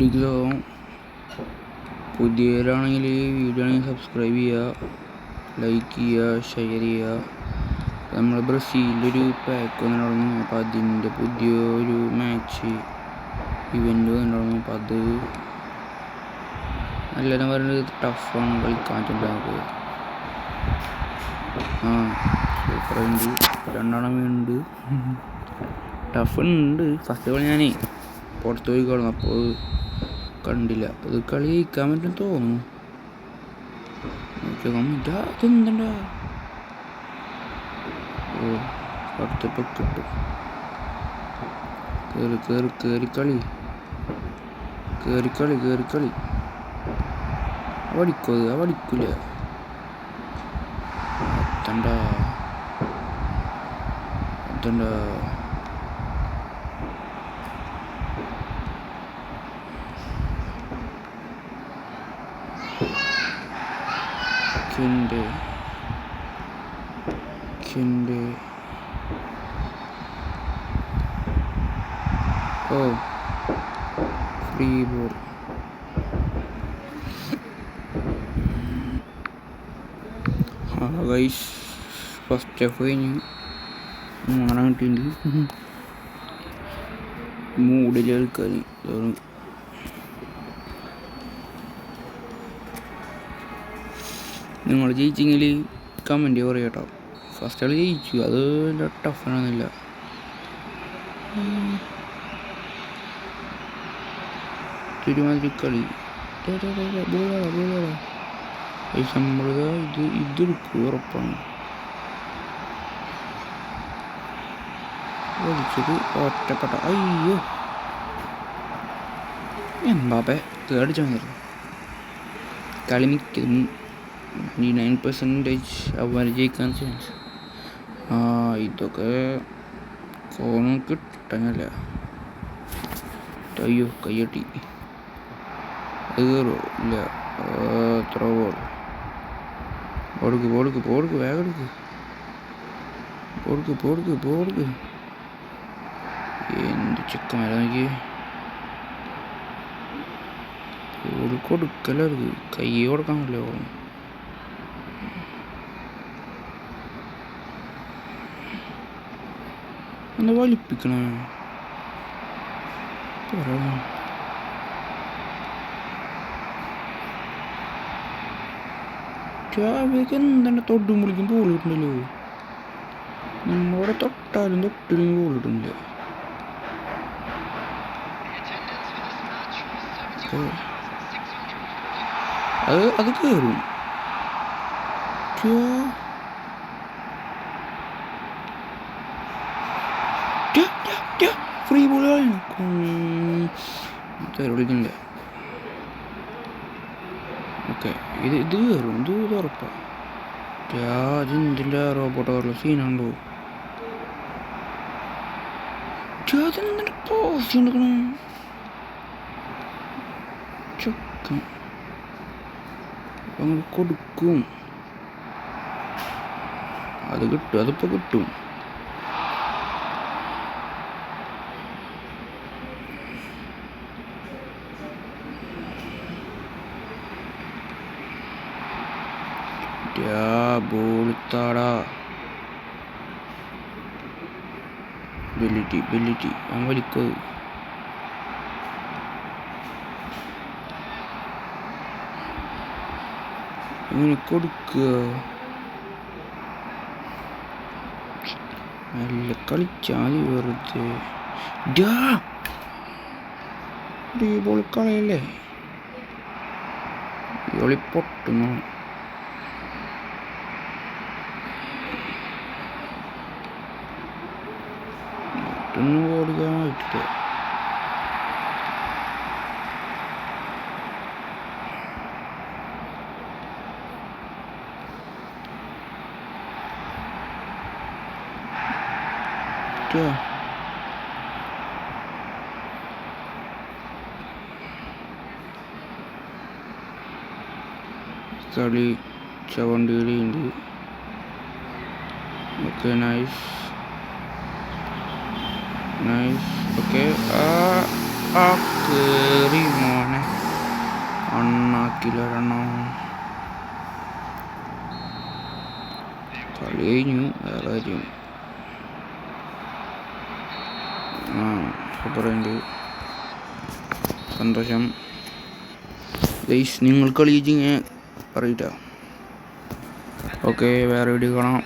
Video പുതിയവരാണെങ്കിൽ ഈ video ആണെങ്കിൽ subscribe ചെയ്യുക, ലൈക്ക് ചെയ്യുക, ഷെയർ ചെയ്യുക. നമ്മൾ ബ്രസീലിലൊരു പാക്ക് വന്നിട്ടുണ്ടായിരുന്നു. അപ്പോൾ അതിൻ്റെ പുതിയൊരു മാച്ച് ഇവൻ്റ് വന്നിട്ടുണ്ടായിരുന്നു. അപ്പോൾ അത് എല്ലാവരും പറയുന്നത് ടഫാണ്, കളിക്കാൻ പറ്റില്ല. സൂപ്പറുണ്ട്, രണ്ടെണ്ണം ഉണ്ട്, ടഫ് ഉണ്ട്. ഫസ്റ്റ് കളി ഞാനേ പുറത്ത് പോയി കാണുന്നു, അപ്പോൾ കണ്ടില്ല. അത് കളി ജയിക്കാൻ പറ്റും തോന്നുന്നു. അതെന്തണ്ടാ അടുത്തപ്പോൾ കിട്ടും. കേറിക്കളി അവടിക്കോ, അവടിക്കൂല. അതണ്ട Kinde oh free ball. Guys, first half ini mana tindi mood jalkani. നിങ്ങൾ ജയിച്ചെങ്കിൽ കമൻറ്റ് പറയുക കേട്ടോ. ഫസ്റ്റ് കളി ജയിച്ചു, അത് ടഫാണെന്നില്ല. തിരുമാതിരി കളി സമ്മൃത ഇതെടുക്കും ഉറപ്പാണ്. വലിച്ചത് ഒറ്റപ്പെട്ട അയ്യോ എംബാപ്പെ തേടിച്ചു വന്നിരുന്നു. കളി മിക്കതും 99% അവർ ജയിക്കാൻ ചാൻസ്. ഇതൊക്കെ കോണം കിട്ടണല്ല. അയ്യോ കയ്യട്ടി, അത് കയറുമോ? ഇല്ല. എത്ര പോടുക്ക് വേഗം പോടുക്ക്. എന്ത് ചെക്കന്മാരാ നോക്കി കൊടുക്കല്ലോ, കൈ കൊടുക്കാൻ പറ്റില്ല. എന്താ വലിപ്പിക്കണ എന്താണ് തൊട്ടും വിളിക്കും ബോൾ കിട്ടണല്ലോ. നമ്മളവിടെ തൊട്ടിലും ബോൾ കിട്ടുന്നില്ല. അത് കയറും. Free ball വിളിക്കണില്ല. ഓക്കെ, ഇത് കയറും, ഇത് ഉറപ്പാണ്. ഇതിൻ്റെ റോബോട്ടോ സീനാണല്ലോ. അതെന്തിൻ്റെ പോസ്റ്റ് എടുക്കണം ചൊക്കം അങ്ങനെ കൊടുക്കും. അത് കിട്ടും, അതിപ്പോൾ കിട്ടും. ബോളിത്താടാ ബെല്ലിറ്റി അവൻ വലിക്കോ. ഇങ്ങനെ കൊടുക്കുക, നല്ല കളിച്ചാൽ വെറുതെ ബോൾ കളയല്ലേ. ബോളി പൊട്ടുന്നു. മറ്റൊന്നും ഓടുകയായിട്ട് കളി ചവണ്ടികളുണ്ട്. Okay, nice. Nice. Oke. Kiri mau റണ്ണാക്കില്ല കളി കഴിഞ്ഞു. വേറെ കാര്യം സൂപ്പറുണ്ട്, സന്തോഷം. ഗൈസ് നിങ്ങൾ കളി ഇങ്ങനെ പറയില്ല. ഓക്കെ, വേറെ വീഡിയോ കാണാം.